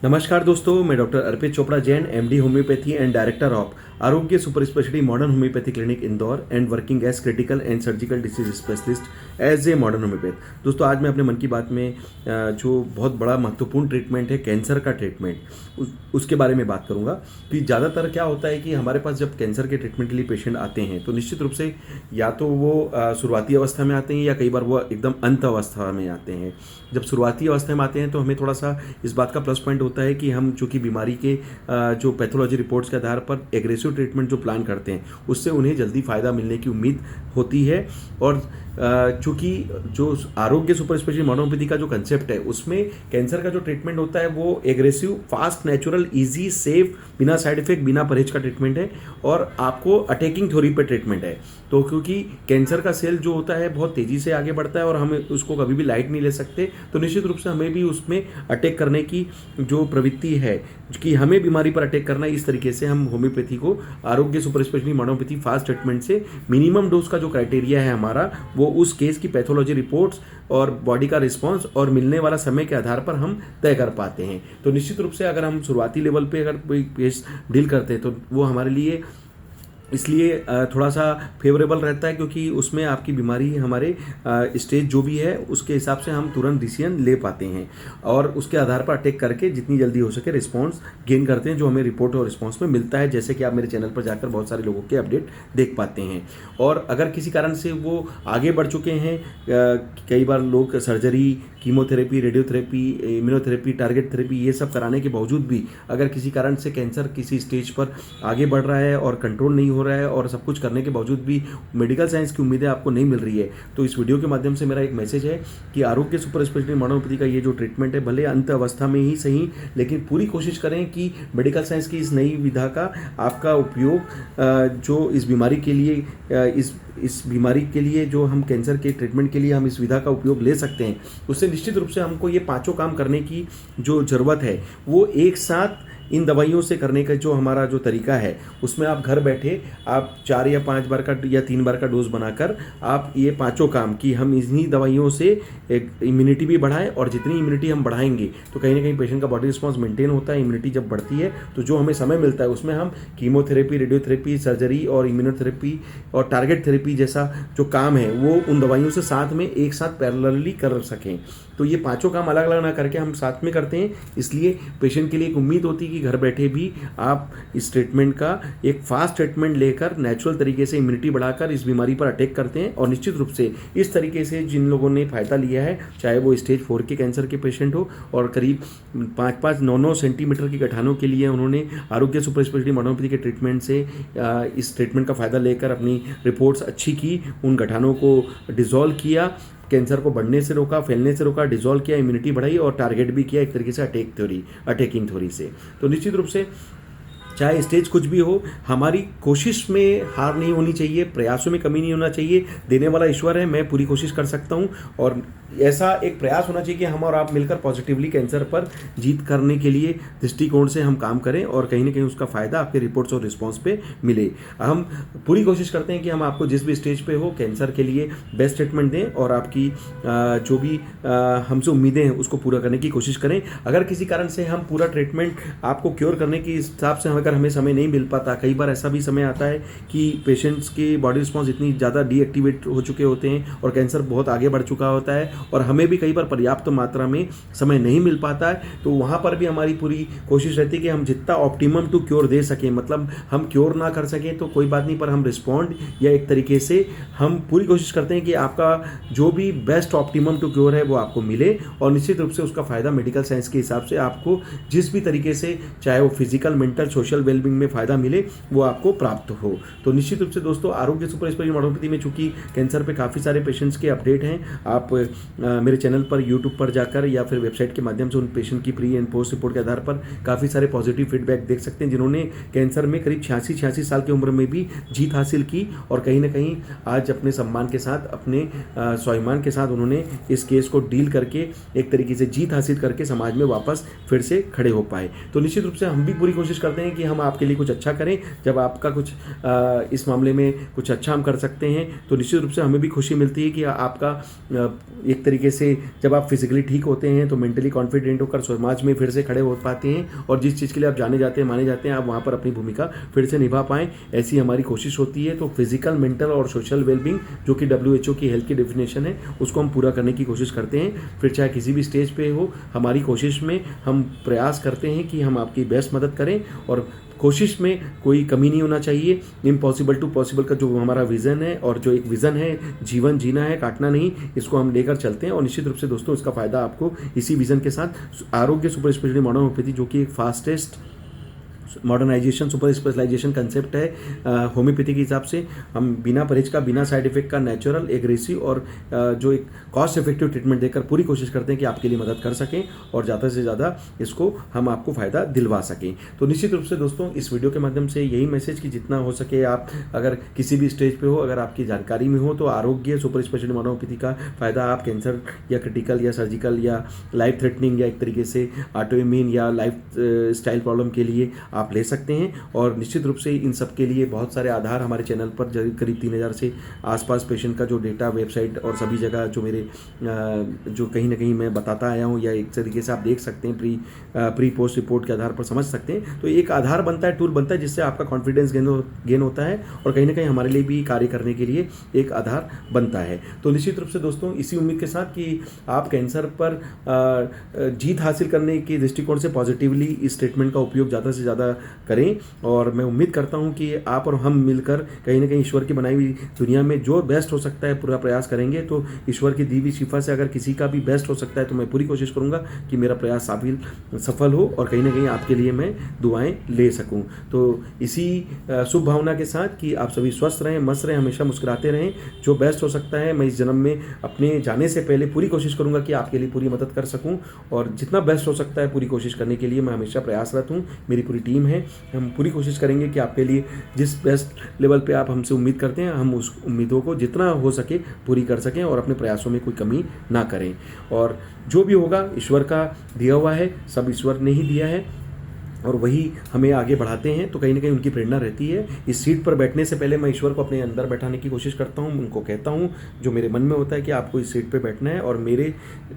नमस्कार दोस्तों, मैं doctor Arpit Chopra Jain, MD homeopathy and director of Arogya super speciality modern homeopathy clinic Indore and working as critical and surgical disease specialist as a modern homeopath. दोस्तों, आज मैं अपने मन की बात में जो बहुत बड़ा महत्वपूर्ण ट्रीटमेंट है कैंसर का ट्रीटमेंट, उसके बारे में बात करूंगा। कि ज़्यादातर क्या होता है कि हमारे पास जब कैंसर के ट्रीटमेंट के लिए पेशेंट आते हैं तो निश्चित रूप से या तो वो शुरुआती अवस्था में आते हैं या कई बार वो एकदम अंत अवस्था में आते हैं। जब शुरुआती अवस्था में आते हैं तो हमें थोड़ा सा इस बात का प्लस पॉइंट होता है कि हम चूँकि बीमारी के जो पैथोलॉजी रिपोर्ट्स के आधार पर एग्रेसिव ट्रीटमेंट जो प्लान करते हैं उससे उन्हें जल्दी फ़ायदा मिलने की उम्मीद होती है। और चूँकि जो आरोग्य सुपर स्पेशलिटी मॉडर्न होम्योपैथी का जो कंसेप्ट है उसमें कैंसर का जो ट्रीटमेंट होता है वो aggressive, fast, natural, easy, safe, बिना साइड इफेक्ट, बिना परहेज का ट्रीटमेंट है और आपको अटैकिंग थ्योरी पे ट्रीटमेंट है। तो क्योंकि कैंसर का सेल जो होता है बहुत तेज़ी से आगे बढ़ता है और हम उसको कभी भी लाइट नहीं ले सकते, तो निश्चित रूप से हमें भी उसमें अटैक करने की जो प्रवृत्ति है कि हमें बीमारी पर अटैक करना, इस तरीके से हम होम्योपैथी को आरोग्य super speciality modern homeopathy fast treatment से मिनिमम डोज का जो क्राइटेरिया है हमारा, वो उस केस की पैथोलॉजी रिपोर्ट्स और बॉडी का रिस्पांस और मिलने वाला समय के आधार पर हम तय कर पाते हैं। तो निश्चित रूप से अगर हम शुरुआती लेवल पे अगर कोई केस डील करते हैं तो वो हमारे लिए इसलिए थोड़ा सा फेवरेबल रहता है क्योंकि उसमें आपकी बीमारी हमारे स्टेज जो भी है उसके हिसाब से हम तुरंत डिसीजन ले पाते हैं और उसके आधार पर अटैक करके जितनी जल्दी हो सके रिस्पांस गेन करते हैं, जो हमें रिपोर्ट और रिस्पांस में मिलता है, जैसे कि आप मेरे चैनल पर जाकर बहुत सारे लोगों के अपडेट देख पाते हैं। और अगर किसी कारण से वो आगे बढ़ चुके हैं, कई बार लोग surgery, chemotherapy, radiotherapy, immunotherapy, target therapy ये सब कराने के बावजूद भी अगर किसी कारण से कैंसर किसी स्टेज पर आगे बढ़ रहा है और कंट्रोल नहीं हो रहा है और सब कुछ करने के बावजूद भी मेडिकल साइंस की उम्मीदें आपको नहीं मिल रही है, तो इस वीडियो के माध्यम से मेरा एक मैसेज है कि आरोग्य सुपर स्पेशलिटी मॉडर्न होम्योपैथी का ये जो ट्रीटमेंट है, भले अंत अवस्था में ही सही, लेकिन पूरी कोशिश करें कि मेडिकल साइंस की इस नई विधा का आपका उपयोग जो इस बीमारी के लिए इस बीमारी के लिए जो हम कैंसर के ट्रीटमेंट के लिए हम इस विधा का उपयोग ले सकते हैं, उससे निश्चित रूप से हमको ये पांचों काम करने की जो ज़रूरत है वो एक साथ इन दवाइयों से करने का जो हमारा जो तरीका है उसमें आप घर बैठे आप 4 या 5 बार का या 3 बार का डोज बनाकर आप ये पांचों काम कि हम इन्हीं दवाइयों से एक इम्यूनिटी भी बढ़ाएं, और जितनी इम्यूनिटी हम बढ़ाएंगे तो कहीं ना कहीं पेशेंट का बॉडी रिस्पॉन्स मेंटेन होता है। इम्यूनिटी जब बढ़ती है तो जो हमें समय मिलता है उसमें हम कीमोथेरेपी, रेडियोथेरेपी, सर्जरी और इम्यूनोथेरेपी और टारगेट थेरेपी जैसा जो काम है वो उन दवाइयों से साथ में एक साथ पैरेलली कर सकें। तो ये पांचों काम अलग अलग ना करके हम साथ में करते हैं, इसलिए पेशेंट के लिए एक उम्मीद होती है कि घर बैठे भी आप इस ट्रीटमेंट का एक फास्ट ट्रीटमेंट लेकर नेचुरल तरीके से इम्यूनिटी बढ़ाकर इस बीमारी पर अटैक करते हैं। और निश्चित रूप से इस तरीके से जिन लोगों ने फ़ायदा लिया है, चाहे वो स्टेज 4 के कैंसर के पेशेंट हो और करीब 5-5, 9-9 सेंटीमीटर की गठानों के लिए उन्होंने आरोग्य सुपर स्पेशलिटी मॉडर्न होम्योपैथी के ट्रीटमेंट से इस ट्रीटमेंट का फ़ायदा लेकर अपनी रिपोर्ट्स अच्छी की, उन गठानों को डिसॉल्व किया, कैंसर को बढ़ने से रोका, फैलने से रोका, डिसॉल्व किया, इम्यूनिटी बढ़ाई और टारगेट भी किया एक तरीके से अटैकिंग थ्योरी से। तो निश्चित रूप से चाहे स्टेज कुछ भी हो, हमारी कोशिश में हार नहीं होनी चाहिए, प्रयासों में कमी नहीं होना चाहिए। देने वाला ईश्वर है, मैं पूरी कोशिश कर सकता हूं और ऐसा एक प्रयास होना चाहिए कि हम और आप मिलकर पॉजिटिवली कैंसर पर जीत करने के लिए दृष्टिकोण से हम काम करें और कहीं ना कहीं उसका फ़ायदा आपके रिपोर्ट्स और रिस्पॉन्स पे मिले। हम पूरी कोशिश करते हैं कि हम आपको जिस भी स्टेज पे हो कैंसर के लिए बेस्ट ट्रीटमेंट दें और आपकी जो भी हमसे उम्मीदें हैं उसको पूरा करने की कोशिश करें। अगर किसी कारण से हम पूरा ट्रीटमेंट आपको क्योर करने के हिसाब से अगर हमें समय नहीं मिल पाता, कई बार ऐसा भी समय आता है कि पेशेंट्स के बॉडी रिस्पॉन्स इतनी ज़्यादा डीएक्टिवेट हो चुके होते हैं और कैंसर बहुत आगे बढ़ चुका होता है और हमें भी कई बार पर्याप्त मात्रा में समय नहीं मिल पाता है, तो वहाँ पर भी हमारी पूरी कोशिश रहती है कि हम जितना ऑप्टिमम टू क्योर दे सकें। मतलब हम क्योर ना कर सकें तो कोई बात नहीं, पर हम रिस्पॉन्ड या एक तरीके से हम पूरी कोशिश करते हैं कि आपका जो भी बेस्ट ऑप्टिमम टू क्योर है वो आपको मिले और निश्चित रूप से उसका फ़ायदा मेडिकल साइंस के हिसाब से आपको जिस भी तरीके से, चाहे वो फिजिकल, मेंटल, सोशल वेलबींग में फ़ायदा मिले, वो आपको प्राप्त हो। तो निश्चित रूप से दोस्तों, आरोग्य सुपर स्पेशलिटी मॉडर्न होम्योपैथी में चूँकि कैंसर पे काफ़ी सारे पेशेंट्स के अपडेट हैं, आप मेरे चैनल पर यूट्यूब पर जाकर या फिर वेबसाइट के माध्यम से उन पेशेंट की प्री एंड पोस्ट रिपोर्ट के आधार पर काफ़ी सारे पॉजिटिव फीडबैक देख सकते हैं, जिन्होंने कैंसर में करीब 86 साल की उम्र में भी जीत हासिल की और कहीं ना कहीं आज अपने सम्मान के साथ, अपने स्वाभिमान के साथ उन्होंने इस केस को डील करके एक तरीके से जीत हासिल करके समाज में वापस फिर से खड़े हो पाए। तो निश्चित रूप से हम भी पूरी कोशिश करते हैं कि कि हम आपके लिए कुछ अच्छा करें, जब आपका कुछ इस मामले में कुछ अच्छा हम कर सकते हैं तो निश्चित रूप से हमें भी खुशी मिलती है कि आपका एक तरीके से जब आप फिजिकली ठीक होते हैं तो मेंटली कॉन्फिडेंट होकर समाज में फिर से खड़े हो पाते हैं और जिस चीज़ के लिए आप जाने जाते हैं, माने जाते हैं, आप वहाँ पर अपनी भूमिका फिर से निभा पाएँ, ऐसी हमारी कोशिश होती है। तो फिजिकल, मेंटल और सोशल वेलबींग जो कि WHO की हेल्थ की डेफिनेशन है, उसको हम पूरा करने की कोशिश करते हैं। फिर चाहे किसी भी स्टेज पे हो, हमारी कोशिश में हम प्रयास करते हैं कि हम आपकी बेस्ट मदद करें और कोशिश में कोई कमी नहीं होना चाहिए। इम्पॉसिबल टू पॉसिबल का जो हमारा विज़न है और जो एक विज़न है, जीवन जीना है, काटना नहीं, इसको हम लेकर चलते हैं और निश्चित रूप से दोस्तों इसका फ़ायदा आपको इसी विज़न के साथ आरोग्य सुपर स्पेशलिटी मॉडर्न होम्योपैथी जो कि एक fastest modernization super specialization concept है होम्योपैथी के हिसाब से, हम बिना परहेज का, बिना साइड इफेक्ट का नेचुरल, एग्रेसिव और जो एक कॉस्ट इफेक्टिव ट्रीटमेंट देकर पूरी कोशिश करते हैं कि आपके लिए मदद कर सकें और ज़्यादा से ज़्यादा इसको हम आपको फ़ायदा दिलवा सकें। तो निश्चित रूप से दोस्तों इस वीडियो के माध्यम से यही मैसेज कि जितना हो सके आप अगर किसी भी स्टेज पे हो, अगर आपकी जानकारी में हो तो आरोग्य सुपर स्पेशलिटी मॉडर्न होम्योपैथी का फ़ायदा आप कैंसर या क्रिटिकल या सर्जिकल या लाइफ थ्रेटनिंग या एक तरीके से ऑटोइम्यून या लाइफ स्टाइल प्रॉब्लम के लिए आप ले सकते हैं। और निश्चित रूप से इन सब के लिए बहुत सारे आधार हमारे चैनल पर करीब 3000 से आसपास पेशेंट का जो डेटा, वेबसाइट और सभी जगह जो मेरे जो कहीं ना कहीं मैं बताता आया हूँ या एक तरीके से आप देख सकते हैं प्री पोस्ट रिपोर्ट के आधार पर समझ सकते हैं। तो एक आधार बनता है, टूल बनता है जिससे आपका कॉन्फिडेंस गेन होता है और कहीं ना कहीं हमारे लिए भी कार्य करने के लिए एक आधार बनता है। तो निश्चित रूप से दोस्तों इसी उम्मीद के साथ कि आप कैंसर पर जीत हासिल करने के दृष्टिकोण से पॉजिटिवली इस ट्रीटमेंट का उपयोग ज़्यादा से ज़्यादा करें और मैं उम्मीद करता हूं कि आप और हम मिलकर कहीं ना कहीं ईश्वर की बनाई हुई दुनिया में जो बेस्ट हो सकता है पूरा प्रयास करेंगे। तो ईश्वर की दी हुई शिफा से अगर किसी का भी बेस्ट हो सकता है तो मैं पूरी कोशिश करूंगा कि मेरा प्रयास सफल हो और कहीं ना कहीं आपके लिए मैं दुआएं ले सकूं। तो इसी शुभ भावना के साथ कि आप सभी स्वस्थ रहें, मस्त रहें, हमेशा मुस्कुराते रहें। जो बेस्ट हो सकता है मैं इस जन्म में अपने जाने से पहले पूरी कोशिश करूंगा कि आपके लिए पूरी मदद कर सकूं और जितना बेस्ट हो सकता है पूरी कोशिश करने के लिए मैं हमेशा प्रयासरत हूं। मेरी पूरी टीम है, हम पूरी कोशिश करेंगे कि आपके लिए जिस बेस्ट लेवल पे आप हमसे उम्मीद करते हैं हम उस उम्मीदों को जितना हो सके पूरी कर सकें और अपने प्रयासों में कोई कमी ना करें। और जो भी होगा ईश्वर का दिया हुआ है, सब ईश्वर ने ही दिया है और वही हमें आगे बढ़ाते हैं। तो कहीं ना कहीं उनकी प्रेरणा रहती है। इस सीट पर बैठने से पहले मैं ईश्वर को अपने अंदर बैठाने की कोशिश करता हूँ, उनको कहता हूँ जो मेरे मन में होता है कि आपको इस सीट पर बैठना है और मेरे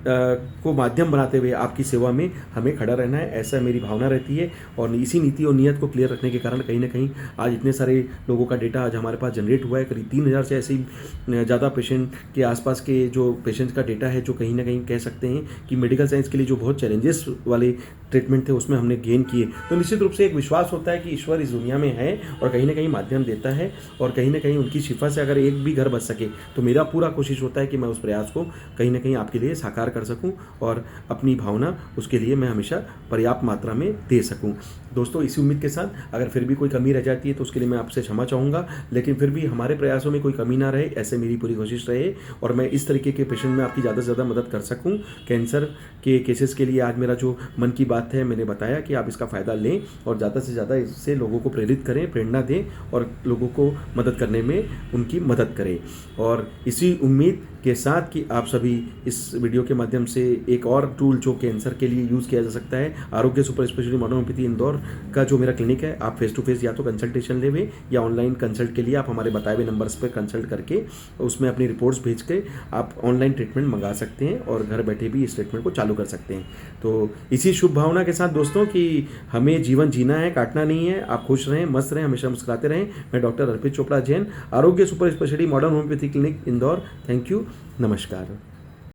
को माध्यम बनाते हुए आपकी सेवा में हमें खड़ा रहना है, ऐसा मेरी भावना रहती है। और इसी नीति और नियत को क्लियर रखने के कारण कहीं ना कहीं आज इतने सारे लोगों का डेटा आज हमारे पास जनरेट हुआ है। करीब 3000 से ऐसे ही ज़्यादा पेशेंट के आसपास के जो पेशेंट्स का डेटा है जो कहीं ना कहीं कह सकते हैं कि मेडिकल साइंस के लिए जो बहुत चैलेंजेस वाले ट्रीटमेंट थे उसमें हमने गेन किए। तो निश्चित रूप से एक विश्वास होता है कि ईश्वर इस दुनिया में है और कहीं ना कहीं माध्यम देता है और कहीं ना कहीं उनकी शिफा से अगर एक भी घर बच सके तो मेरा पूरा कोशिश होता है कि मैं उस प्रयास को कहीं ना कहीं आपके लिए साकार कर सकूं और अपनी भावना उसके लिए मैं हमेशा पर्याप्त मात्रा में दे सकूं। दोस्तों इसी उम्मीद के साथ अगर फिर भी कोई कमी रह जाती है तो उसके लिए मैं आपसे क्षमा चाहूँगा, लेकिन फिर भी हमारे प्रयासों में कोई कमी ना रहे ऐसे मेरी पूरी कोशिश रहे और मैं इस तरीके के पेशेंट में आपकी ज़्यादा से ज़्यादा मदद कर सकूँ। कैंसर के केसेस के लिए आज मेरा जो मन की बात है, मैंने बताया कि आप इसका फ़ायदा लें और ज़्यादा से ज़्यादा इससे लोगों को प्रेरित करें, प्रेरणा दें और लोगों को मदद करने में उनकी मदद करें। और इसी उम्मीद के साथ कि आप सभी इस वीडियो के माध्यम से एक और टूल जो कैंसर के लिए यूज़ किया जा सकता है, आरोग्य super speciality modern homeopathy Indore का जो मेरा क्लिनिक है, आप फेस टू फेस या तो कंसल्टेशन लेवे या ऑनलाइन कंसल्ट के लिए आप हमारे बताए हुए नंबर्स पर कंसल्ट करके उसमें अपनी रिपोर्ट्स भेज के आप ऑनलाइन ट्रीटमेंट मंगा सकते हैं और घर बैठे भी इस ट्रीटमेंट को चालू कर सकते हैं। तो इसी शुभ भावना के साथ दोस्तों कि हमें जीवन जीना है, काटना नहीं है। आप खुश रहें, मस्त रहें, हमेशा मुस्कुराते रहें। मैं डॉक्टर अर्पित चोपड़ा जैन, आरोग्य super speciality modern homeopathy clinic Indore. Thank you, नमस्कार।